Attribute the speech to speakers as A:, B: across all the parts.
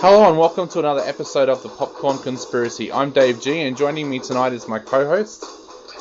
A: Hello and welcome to another episode of the Popcorn Conspiracy. I'm Dave G, and joining me tonight is my co-host.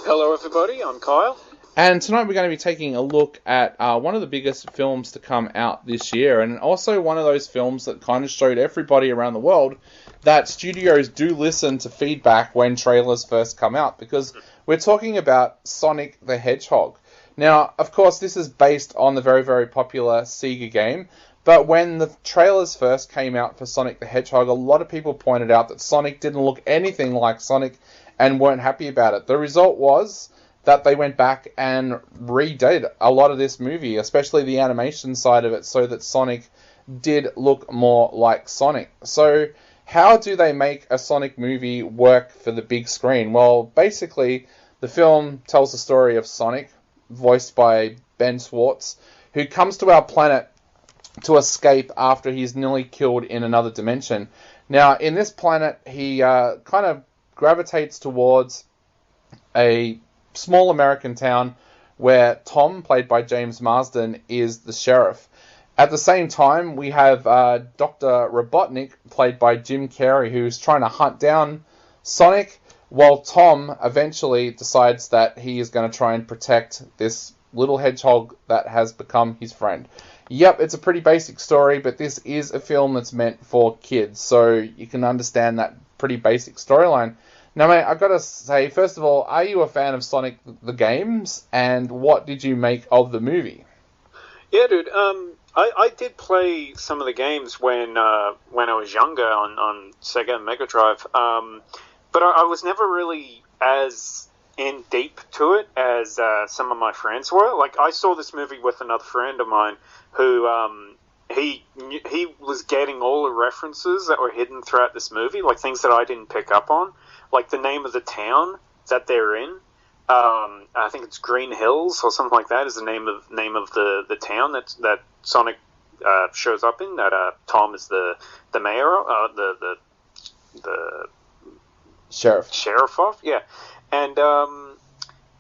B: Hello everybody, I'm Kyle.
A: And tonight we're going to be taking a look at one of the biggest films to come out this year, and also one of those films that kind of showed everybody around the world that studios do listen to feedback when trailers first come out, because we're talking about Sonic the Hedgehog. Now, of course, this is based on the very, very popular Sega game, but when the trailers first came out for Sonic the Hedgehog, a lot of people pointed out that Sonic didn't look anything like Sonic and weren't happy about it. The result was that they went back and redid a lot of this movie, especially the animation side of it, so that Sonic did look more like Sonic. So, how do they make a Sonic movie work for the big screen? Well, basically, the film tells the story of Sonic, voiced by Ben Schwartz, who comes to our planet to escape after he's nearly killed in another dimension. Now, in this planet, he kind of gravitates towards a small American town where Tom, played by James Marsden, is the sheriff. At the same time, we have Dr. Robotnik, played by Jim Carrey, who's trying to hunt down Sonic, while Tom eventually decides that he is going to try and protect this little hedgehog that has become his friend. Yep, it's a pretty basic story, but this is a film that's meant for kids, so you can understand that pretty basic storyline. Now, mate, I've got to say, first of all, are you a fan of Sonic the games, and what did you make of the movie?
B: Yeah, dude, I did play some of the games when I was younger on Sega and Mega Drive, but I was never really as in deep to it as some of my friends were. Like, I saw this movie with another friend of mine who he was getting all the references that were hidden throughout this movie, like things that I didn't pick up on, like the name of the town that they're in. I think it's Green Hills or something like that is the name of the town that Sonic shows up in. That Tom is the mayor, the sheriff of, yeah. And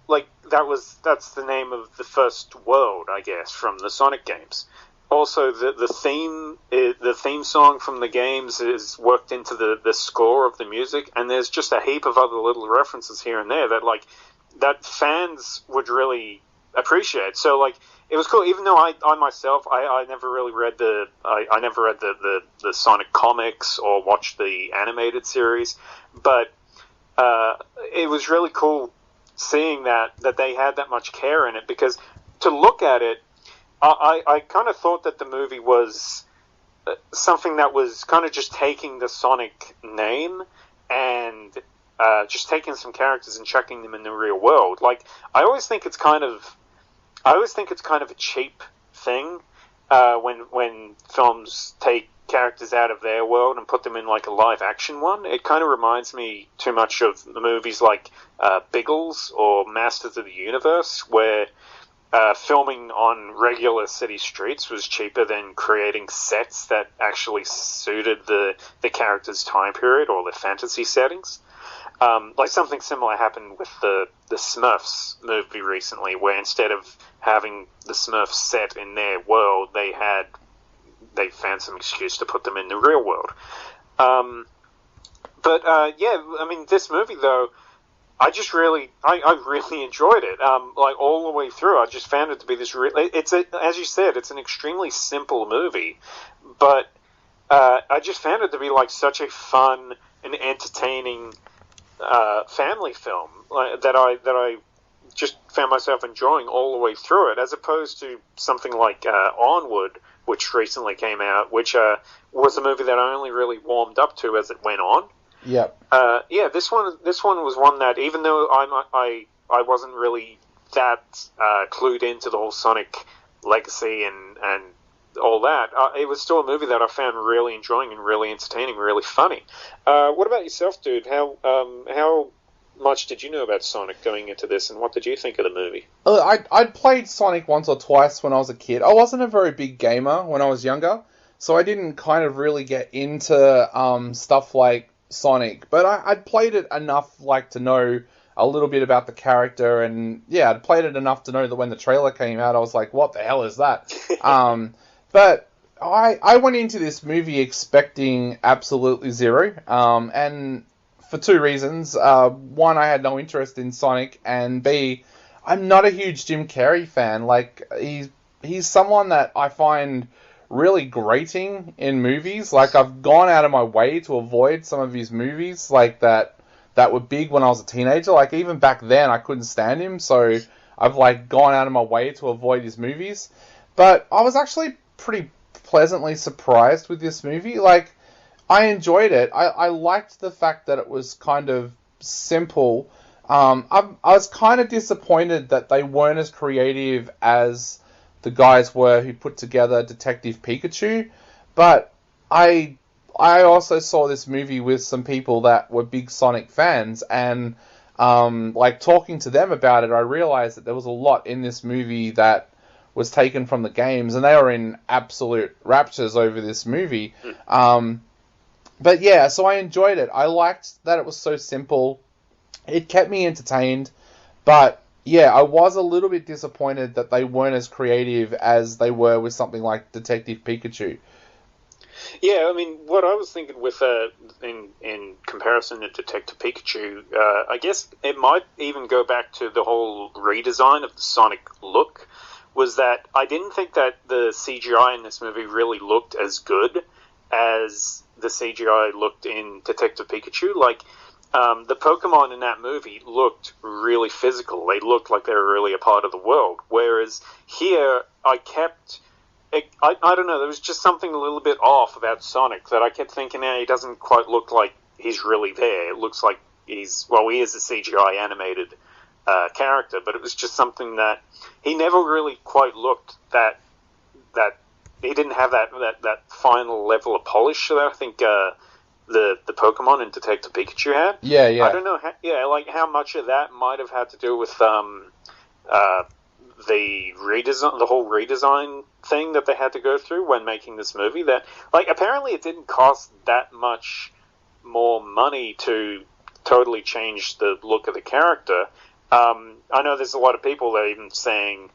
B: like that's the name of the first world, I guess, from the Sonic games. Also, the theme song from the games is worked into the score of the music, and there's just a heap of other little references here and there that fans would really appreciate. So, like, it was cool. Even though I myself I never really read I never read the Sonic comics or watched the animated series, but it was really cool seeing that they had that much care in it, because to look at it, I kind of thought that the movie was something that was kind of just taking the Sonic name and just taking some characters and chucking them in the real world. Like, I always think it's kind of a cheap thing when films take characters out of their world and put them in like a live action one. It kind of reminds me too much of the movies like Biggles or Masters of the Universe, where filming on regular city streets was cheaper than creating sets that actually suited the character's time period or their fantasy settings. Like, something similar happened with the Smurfs movie recently, where instead of having the Smurfs set in their world, they found some excuse to put them in the real world. Yeah, I mean, this movie, though, I really enjoyed it. Like, all the way through, I just found it to be this as you said, it's an extremely simple movie, but I just found it to be like such a fun and entertaining family film that I just found myself enjoying all the way through it, as opposed to something like Onward, which recently came out, which was a movie that I only really warmed up to as it went on.
A: Yep.
B: Yeah, this one was one that, even though I wasn't really that clued into the whole Sonic legacy and all that, it was still a movie that I found really enjoying and really entertaining, really funny. What about yourself, dude? How much did you know about Sonic going into this, and what did you think of the movie?
A: I'd played Sonic once or twice when I was a kid. I wasn't a very big gamer when I was younger, so I didn't kind of really get into stuff like Sonic, but I'd played it enough, like, to know a little bit about the character, and yeah, I'd played it enough to know that when the trailer came out, I was like, what the hell is that? But I went into this movie expecting absolutely zero, and for two reasons. One, I had no interest in Sonic, and B, I'm not a huge Jim Carrey fan. Like, he's someone that I find really grating in movies. Like, I've gone out of my way to avoid some of his movies, like that were big when I was a teenager. Like, even back then, I couldn't stand him, so I've, like, gone out of my way to avoid his movies. But I was actually pretty pleasantly surprised with this movie. Like, I enjoyed it. I liked the fact that it was kind of simple. I was kind of disappointed that they weren't as creative as the guys were who put together Detective Pikachu, but I also saw this movie with some people that were big Sonic fans, and like talking to them about it, I realized that there was a lot in this movie that was taken from the games, and they were in absolute raptures over this movie. But yeah, so I enjoyed it. I liked that it was so simple. It kept me entertained, but yeah, I was a little bit disappointed that they weren't as creative as they were with something like Detective Pikachu.
B: Yeah, I mean, what I was thinking with in comparison to Detective Pikachu, I guess it might even go back to the whole redesign of the Sonic look. Was that I didn't think that the CGI in this movie really looked as good as the CGI looked in Detective Pikachu. Like, the Pokemon in that movie looked really physical. They looked like they were really a part of the world. Whereas here, I don't know, there was just something a little bit off about Sonic that I kept thinking, he doesn't quite look like he's really there. It looks like he is a CGI animated character, but it was just something that he never really quite looked that he didn't have that final level of polish that I think the Pokemon and Detective Pikachu had.
A: Yeah.
B: I don't know. Like how much of that might have had to do with the whole redesign thing that they had to go through when making this movie. That, like, apparently it didn't cost that much more money to totally change the look of the character. I know there's a lot of people that are even saying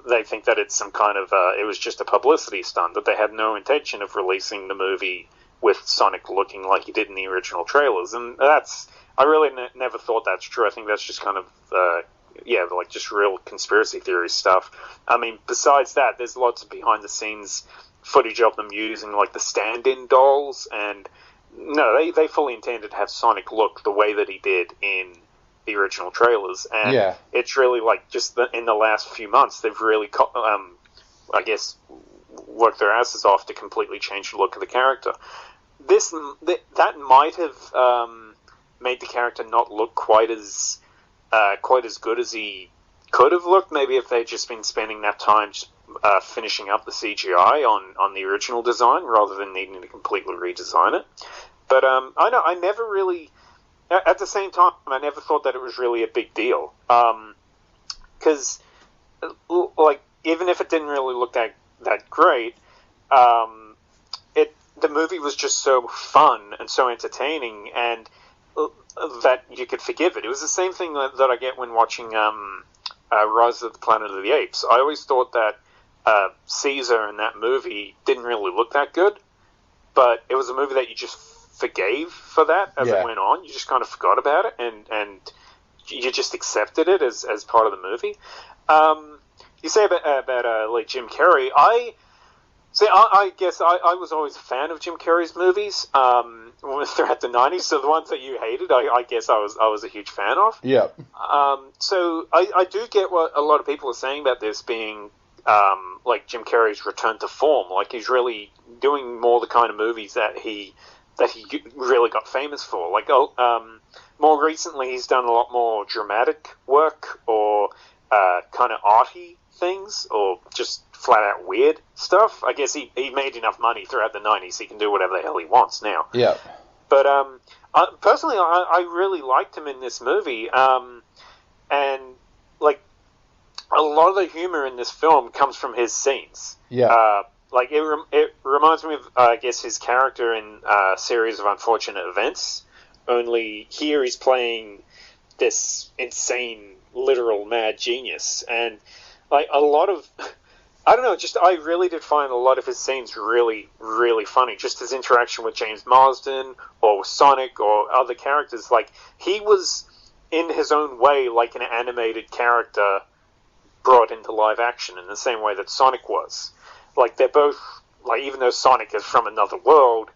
B: they think that it's some kind of it was just a publicity stunt, that they had no intention of releasing the movie with Sonic looking like he did in the original trailers, and I really never thought that's true. I think that's just kind of like just real conspiracy theory stuff. I mean, besides that, there's lots of behind the scenes footage of them using like the stand-in dolls, and no, they fully intended to have Sonic look the way that he did in the original trailers, and it's really like just in the last few months they've really I guess worked their asses off to completely change the look of the character. That might have made the character not look quite as good as he could have looked. Maybe if they'd just been spending that time just finishing up the CGI on the original design rather than needing to completely redesign it. But I never really. At the same time, I never thought that it was really a big deal. Because, like, even if it didn't really look that great, the movie was just so fun and so entertaining, and that you could forgive it. It was the same thing that I get when watching Rise of the Planet of the Apes. I always thought that Caesar in that movie didn't really look that good, but it was a movie that you just forgave for that as it went on. You just kind of forgot about it, and you just accepted it as part of the movie. You say about like Jim Carrey. I guess I was always a fan of Jim Carrey's movies throughout the 90s. So the ones that you hated, I guess I was a huge fan of.
A: Yeah.
B: So I do get what a lot of people are saying about this being like Jim Carrey's return to form. Like he's really doing more the kind of movies that he really got famous for. Like, more recently, he's done a lot more dramatic work or kind of arty things, or just flat out weird stuff. I guess he made enough money throughout the 90s, he can do whatever the hell he wants now.
A: Yeah.
B: But personally, I really liked him in this movie, and like a lot of the humor in this film comes from his scenes.
A: Yeah.
B: Like, it reminds me of, I guess, his character in a series of unfortunate events, only here he's playing this insane, literal mad genius. And, like, a lot of I don't know, just I really did find a lot of his scenes really, really funny. Just his interaction with James Marsden or with Sonic or other characters. Like, he was, in his own way, like an animated character brought into live action in the same way that Sonic was. Like, they're both, like, even though Sonic is from another world,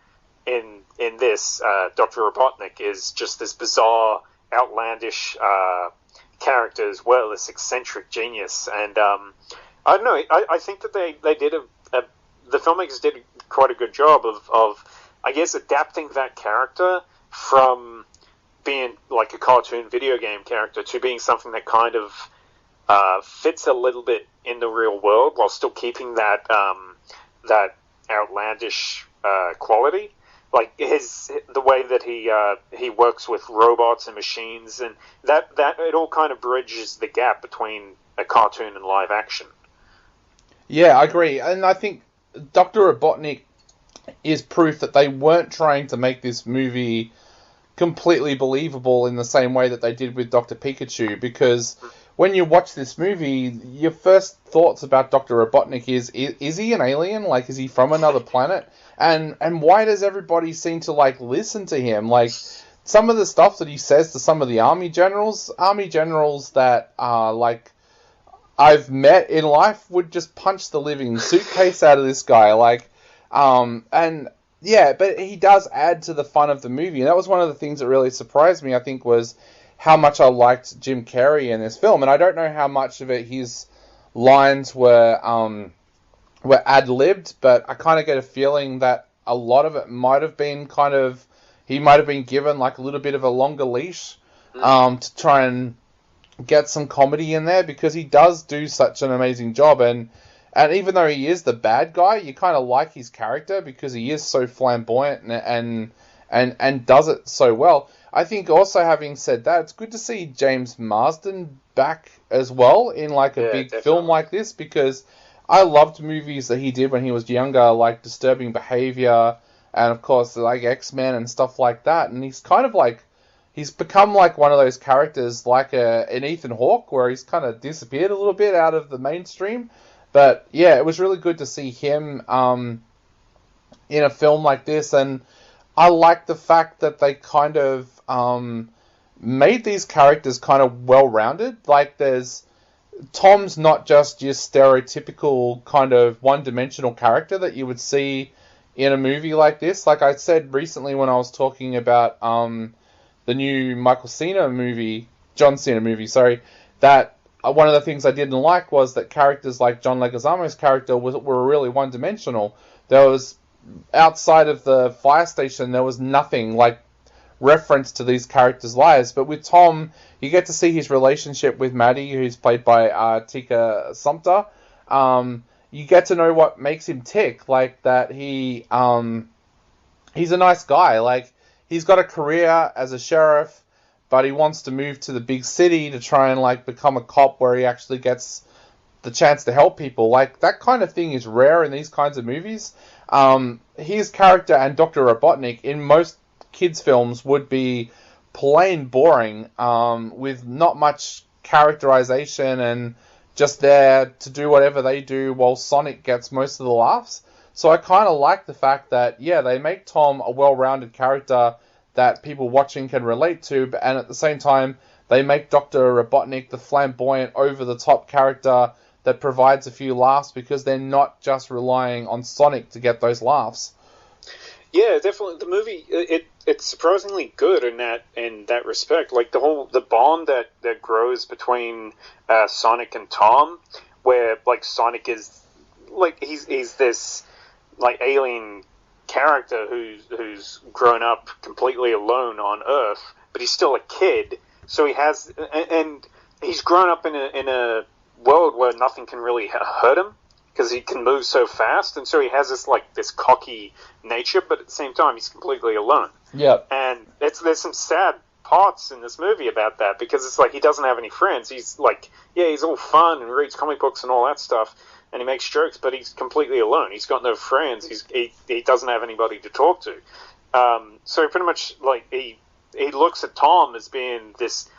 B: in this, Dr. Robotnik is just this bizarre, outlandish character as well, this eccentric genius. And, I don't know. I think that they did the filmmakers did quite a good job of I guess adapting that character from being like a cartoon video game character to being something that kind of fits a little bit in the real world while still keeping that that outlandish quality. Like the way that he works with robots and machines, and that it all kind of bridges the gap between a cartoon and live action.
A: Yeah, I agree. And I think Dr. Robotnik is proof that they weren't trying to make this movie completely believable in the same way that they did with Dr. Pikachu, because when you watch this movie, your first thoughts about Dr. Robotnik is he an alien? Like, is he from another planet? And why does everybody seem to, like, listen to him? Like, some of the stuff that he says to some of the army generals that are, like, I've met in life would just punch the living suitcase out of this guy, like, and yeah, but he does add to the fun of the movie, and that was one of the things that really surprised me, I think, was how much I liked Jim Carrey in this film, and I don't know how much of it his lines were ad-libbed, but I kind of get a feeling that a lot of it might have been he might have been given, like, a little bit of a longer leash, to try and get some comedy in there, because he does do such an amazing job, and even though he is the bad guy, you kind of like his character because he is so flamboyant and does it so well. I think also, having said that, it's good to see James Marsden back as well in like a big film like this, because I loved movies that he did when he was younger, like Disturbing Behavior and of course like X-Men and stuff like that, and he's kind of like he's become like one of those characters like an Ethan Hawke, where he's kind of disappeared a little bit out of the mainstream. But yeah, it was really good to see him in a film like this, and I like the fact that they kind of made these characters kind of well-rounded. Like, Tom's not just your stereotypical kind of one-dimensional character that you would see in a movie like this. Like I said recently when I was talking about the new John Cena movie, that one of the things I didn't like was that characters like John Leguizamo's character were really one-dimensional. There was, outside of the fire station, there was nothing like reference to these characters' lives. But with Tom, you get to see his relationship with Maddie, who's played by Tika Sumpter. You get to know what makes him tick, like that he's a nice guy. Like, he's got a career as a sheriff, but he wants to move to the big city to try and like become a cop where he actually gets the chance to help people. Like, that kind of thing is rare in these kinds of movies. His character and Dr. Robotnik in most kids' films would be plain boring, with not much characterization and just there to do whatever they do while Sonic gets most of the laughs. So I kind of like the fact that, yeah, they make Tom a well-rounded character that people watching can relate to, and at the same time, they make Dr. Robotnik the flamboyant, over-the-top character that provides a few laughs, because they're not just relying on Sonic to get those laughs.
B: Yeah, definitely. The movie, it's surprisingly good in that respect. Like, the bond that grows between Sonic and Tom, where like Sonic is like he's this like alien character who's grown up completely alone on Earth, but he's still a kid. So he has, and he's grown up in a world where nothing can really hurt him because he can move so fast, and so he has this cocky nature, but at the same time he's completely alone.
A: Yep.
B: And there's some sad parts in this movie about that, because it's like he doesn't have any friends. He's like, yeah, he's all fun and reads comic books and all that stuff, and he makes jokes, but he's completely alone. He's got no friends. He doesn't have anybody to talk to. So pretty much like he looks at Tom as being this